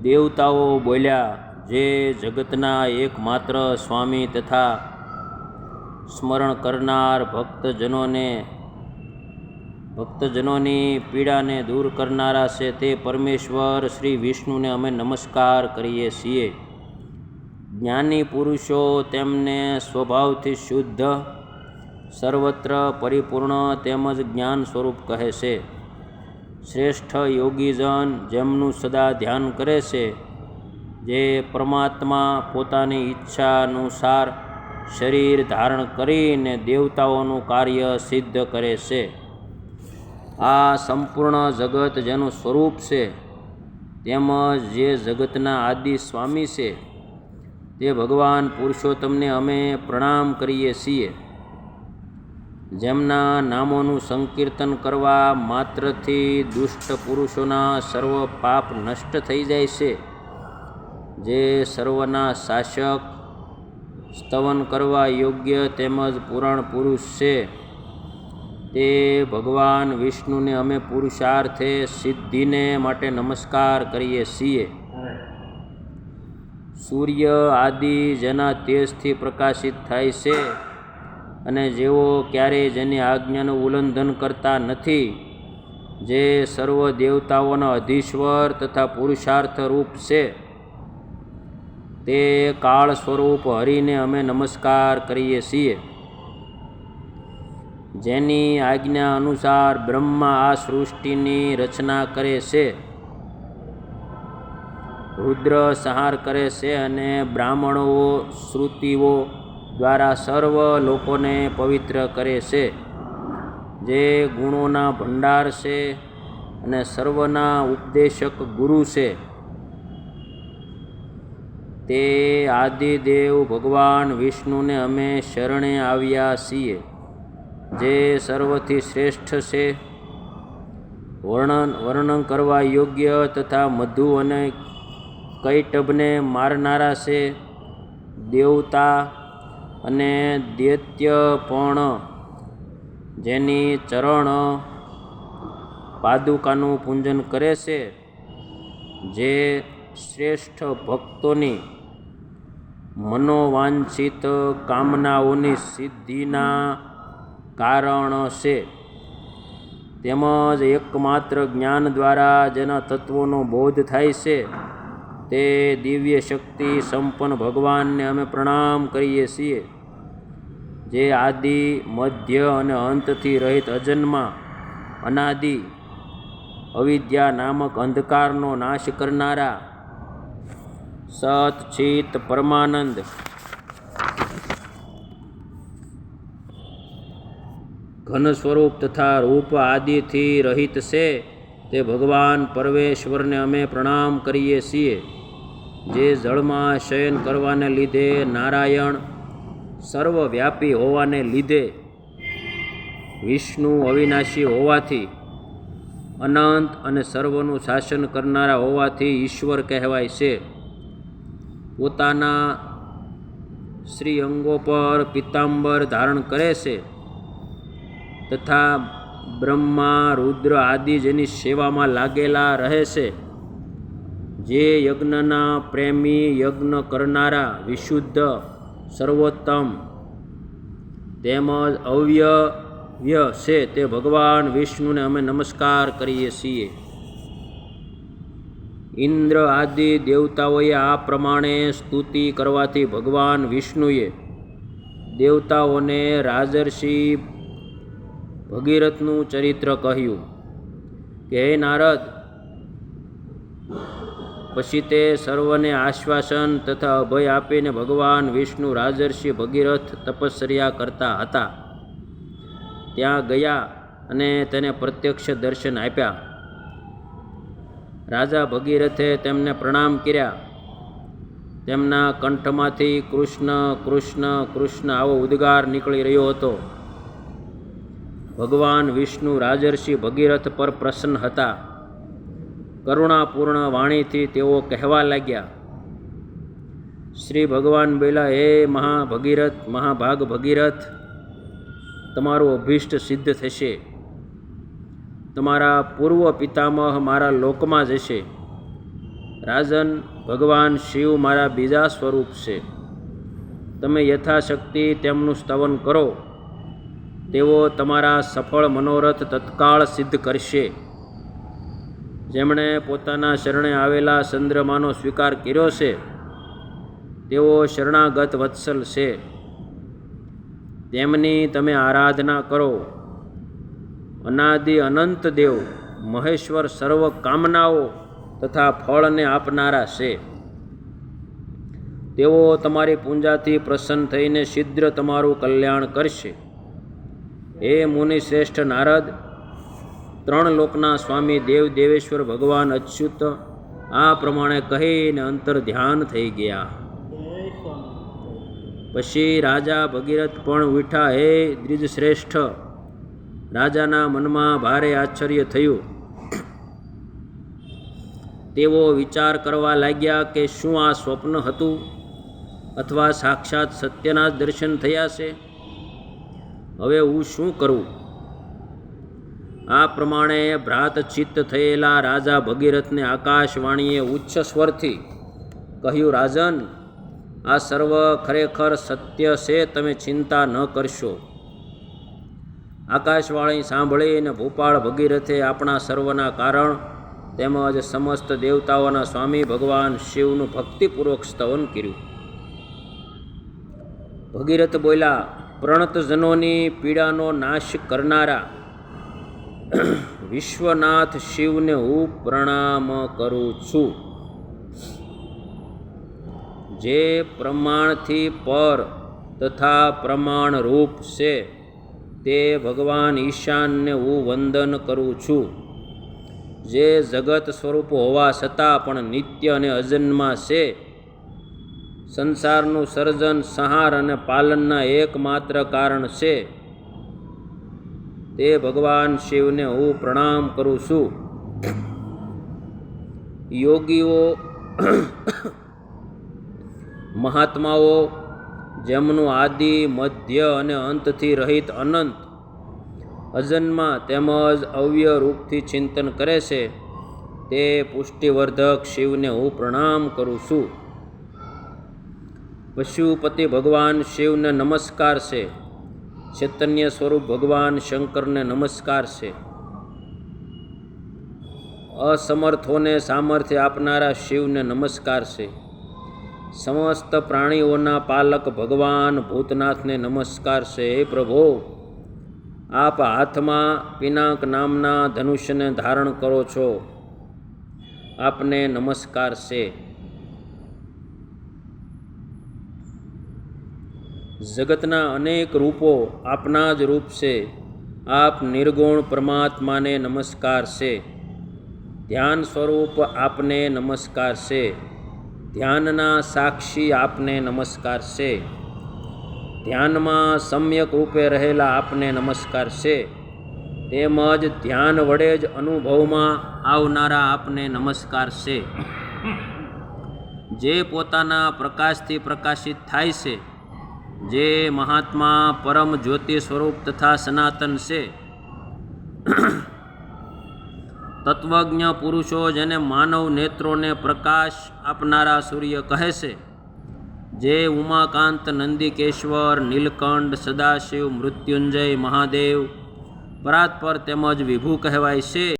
દેવતાઓ બોલ્યા, જે જગતના એકમાત્ર સ્વામી તથા સ્મરણ કરનાર ભક્તજનોની પીડાને દૂર કરનારા છે તે પરમેશ્વર શ્રી વિષ્ણુને અમે નમસ્કાર કરીએ છીએ. જ્ઞાની પુરુષો તેમને સ્વભાવથી શુદ્ધ, સર્વત્ર પરિપૂર્ણ તેમજ જ્ઞાન સ્વરૂપ કહે છે. શ્રેષ્ઠ યોગીજન જેમનું સદા ધ્યાન કરે છે, જે પરમાત્મા પોતાની ઈચ્છા અનુસાર શરીર ધારણ કરીને દેવતાઓનું કાર્ય સિદ્ધ કરે છે. આ સંપૂર્ણ જગત જેનું સ્વરૂપ છે તેમજ જે જગતના આદિ સ્વામી છે તે ભગવાન પુરુષોત્તમને અમે પ્રણામ કરીએ છીએ. જેમના નામોનું સંકીર્તન કરવા માત્રથી દુષ્ટ પુરુષોના સર્વ પાપ નષ્ટ થઈ જાય છે. જે સર્વના શાસક, સ્તવન કરવા યોગ્ય તેમજ પુરાણ પુરુષ છે તે ભગવાન વિષ્ણુને અમે પુરુષાર્થે સિદ્ધિને માટે નમસ્કાર કરીએ છીએ. સૂર્ય આદિ જેના તેજથી પ્રકાશિત થાય છે અને જેઓ ક્યારેય જેની આજ્ઞાનું ઉલ્લંઘન કરતા નથી, જે સર્વ દેવતાઓના અધીશ્વર તથા પુરુષાર્થ રૂપ છે, તે કાળ સ્વરૂપ હરિને અમે નમસ્કાર કરીએ છીએ. જેની આજ્ઞા અનુસાર બ્રહ્મા આ સૃષ્ટિની રચના કરે છે, રુદ્ર સંહાર કરે છે અને બ્રાહ્મણો શ્રુતિઓ દ્વારા સર્વ લોકોને પવિત્ર કરે છે. જે ગુણોના ભંડાર છે અને સર્વના ઉપદેશક ગુરુ છે, તે આદિદેવ ભગવાન વિષ્ણુને અમે શરણે આવ્યા છીએ. જે સર્વથી શ્રેષ્ઠ છે, વર્ણન કરવા યોગ્ય તથા મધુ અને કૈટભને મારનારા છે. દેવતા અને દૈત્ય પણ જેની ચરણ પાદુકાનું પૂજન કરે છે, જે શ્રેષ્ઠ ભક્તોની મનોવાંછિત કામનાઓની સિદ્ધિના કારણ છે. તેમજ એકમાત્ર જ્ઞાન દ્વારા જેના તત્વોનો બોધ થાય છે, તે દિવ્ય શક્તિ સંપન્ન ભગવાનને અમે પ્રણામ કરીએ છીએ. જે આદિ, મધ્ય અને અંતથી રહિત અજન્મા, અનાદિ, અવિદ્યા નામક અંધકારનો નાશ કરનારા, સત ચિત પરમાનંદ, ઘન સ્વરૂપ તથા રૂપ આદિથી રહિત છે, તે ભગવાન પરમેશ્વરને અમે પ્રણામ કરીએ છીએ. જે જળમાં શયન કરવાને લીધે નારાયણ, સર્વવ્યાપી હોવાને લીધે વિષ્ણુ, અવિનાશી હોવાથી અનંત અને સર્વનું શાસન કરનારા હોવાથી ઈશ્વર કહેવાય છે. પોતાના શ્રી અંગો પર પીતાંબર ધારણ કરે છે તથા બ્રહ્મા, રુદ્ર આદિ જેની સેવામાં લાગેલા રહે છે. જે યજ્ઞના પ્રેમી, યજ્ઞ કરનારા, વિશુદ્ધ, સર્વોત્તમ તેમજ અવ્યય છે, તે ભગવાન વિષ્ણુને અમે નમસ્કાર કરીએ છીએ. ઇન્દ્ર આદિ દેવતાઓએ આ પ્રમાણે સ્તુતિ કરવાથી ભગવાન વિષ્ણુએ દેવતાઓને રાજર્ષિ ભગીરથનું ચરિત્ર કહ્યું કે હે નારદ, પછી તે સર્વને આશ્વાસન તથા અભય આપીને ભગવાન વિષ્ણુ રાજર્ષિ ભગીરથ તપશ્ચર્યા કરતા હતા ત્યાં ગયા અને તેને પ્રત્યક્ષ દર્શન આપ્યા. રાજા ભગીરથે તેમને પ્રણામ કર્યા. તેમના કંઠમાંથી કૃષ્ણ કૃષ્ણ કૃષ્ણ આવો ઉદ્ગાર નીકળી રહ્યો હતો. ભગવાન વિષ્ણુ રાજર્ષિ ભગીરથ પર પ્રસન્ન હતા. કરુણાપૂર્ણ વાણીથી તેઓ કહેવા લાગ્યા. શ્રી ભગવાન બોલ્યા, હે મહાભાગ ભગીરથ, તમારું અભિષ્ટ સિદ્ધ થશે. તમારા પૂર્વ પિતામહ મારા લોકમાં જશે. રાજન, ભગવાન શિવ મારા બીજા સ્વરૂપ છે. તમે યથાશક્તિ તેમનું સ્તવન કરો. તેઓ તમારા સફળ મનોરથ તત્કાળ સિદ્ધ કરશે. જેમણે પોતાના શરણે આવેલા ચંદ્રમાનો સ્વીકાર કર્યો છે તેઓ શરણાગત વત્સલ છે. તેમની તમે આરાધના કરો. અનાદિ અનંત દેવ મહેશ્વર સર્વ કામનાઓ તથા ફળને આપનારા છે. તેઓ તમારી પૂજાથી પ્રસન્ન થઈને શીઘ્ર તમારું કલ્યાણ કરશે. હે મુનિ શ્રેષ્ઠ નારદ, 3 લોકના સ્વામી દેવ દેવેશ્વર ભગવાન અચ્યુત આ પ્રમાણે કહીને અંતર ધ્યાન થઈ ગયા. પછી રાજા ભગીરથ પણ ઉઠ્યા. હે દ્વિજ શ્રેષ્ઠ, રાજાના મનમાં ભારે આશ્ચર્ય થયું. તેઓ વિચાર કરવા લાગ્યા કે શું આ સ્વપ્ન હતું અથવા સાક્ષાત સત્યના જ દર્શન થયા છે? હવે હું શું કરું? આ પ્રમાણે ભ્રાતચિત્ત થયેલા રાજા ભગીરથને આકાશવાણીએ ઉચ્ચ સ્વરથી કહ્યું, રાજન, આ સર્વ ખરેખર સત્ય છે. તમે ચિંતા ન કરશો. આકાશવાણી સાંભળીને ભૂપાળ ભગીરથે આપણા સર્વના કારણ તેમજ સમસ્ત દેવતાઓના સ્વામી ભગવાન શિવનું ભક્તિપૂર્વક સ્તવન કર્યું. ભગીરથ બોલ્યા, પ્રણતજનોની પીડાનો નાશ કરનારા વિશ્વનાથ શિવને હું પ્રણામ કરું છું. જે પ્રમાણથી પર તથા પ્રમાણ રૂપ છે તે ભગવાન ઈશાનને હું વંદન કરું છું. જે જગત સ્વરૂપ હોવા છતાં પણ નિત્ય અને અજન્મા છે. સંસારનું સર્જન, સંહાર અને પાલનના એકમાત્ર કારણ છે. તે ભગવાન શિવને હું પ્રણામ કરું છું. યોગીઓ, મહાત્માઓ જેમનું આદિ, મધ્ય અને અંતથી રહિત અનંત, અજન્મા તેમજ અવ્યય રૂપથી ચિંતન કરે છે તે પુષ્ટિવર્ધક શિવને હું પ્રણામ કરું છું. પશુપતિ ભગવાન શિવને નમસ્કાર છે. ચૈતન્ય સ્વરૂપ ભગવાન શંકરને નમસ્કાર છે. અસમર્થોને સામર્થ્ય આપનારા શિવને નમસ્કાર છે. સમસ્ત પ્રાણીઓના પાલક ભગવાન ભૂતનાથને નમસ્કાર છે. હે પ્રભો, આપ હાથમાં પિનાક નામના ધનુષ્યને ધારણ કરો છો. આપને નમસ્કાર છે. જગતના અનેક રૂપો આપના જ રૂપ છે. આપ નિર્ગુણ પરમાત્માને નમસ્કાર છે. ધ્યાન સ્વરૂપ આપને નમસ્કાર છે. ધ્યાનના સાક્ષી આપને નમસ્કાર છે. ધ્યાનમાં સમ્યક રૂપે રહેલા આપને નમસ્કાર છે. તેમજ ધ્યાન વડે જ અનુભવમાં આવનારા આપને નમસ્કાર છે. જે પોતાના પ્રકાશથી પ્રકાશિત થાય છે, જે મહાત્મા પરમ જ્યોતિ સ્વરૂપ તથા સનાતન છે. તત્વજ્ઞ પુરુષો જેને માનવ નેત્રોને પ્રકાશ આપનારા સૂર્ય કહે છે, જે ઉમાકાંત, નંદિકેશ્વર, નીલકંઠ, સદાશિવ, મૃત્યુંજય, મહાદેવ, પરાત્પર તેમજ વિભુ કહેવાય છે,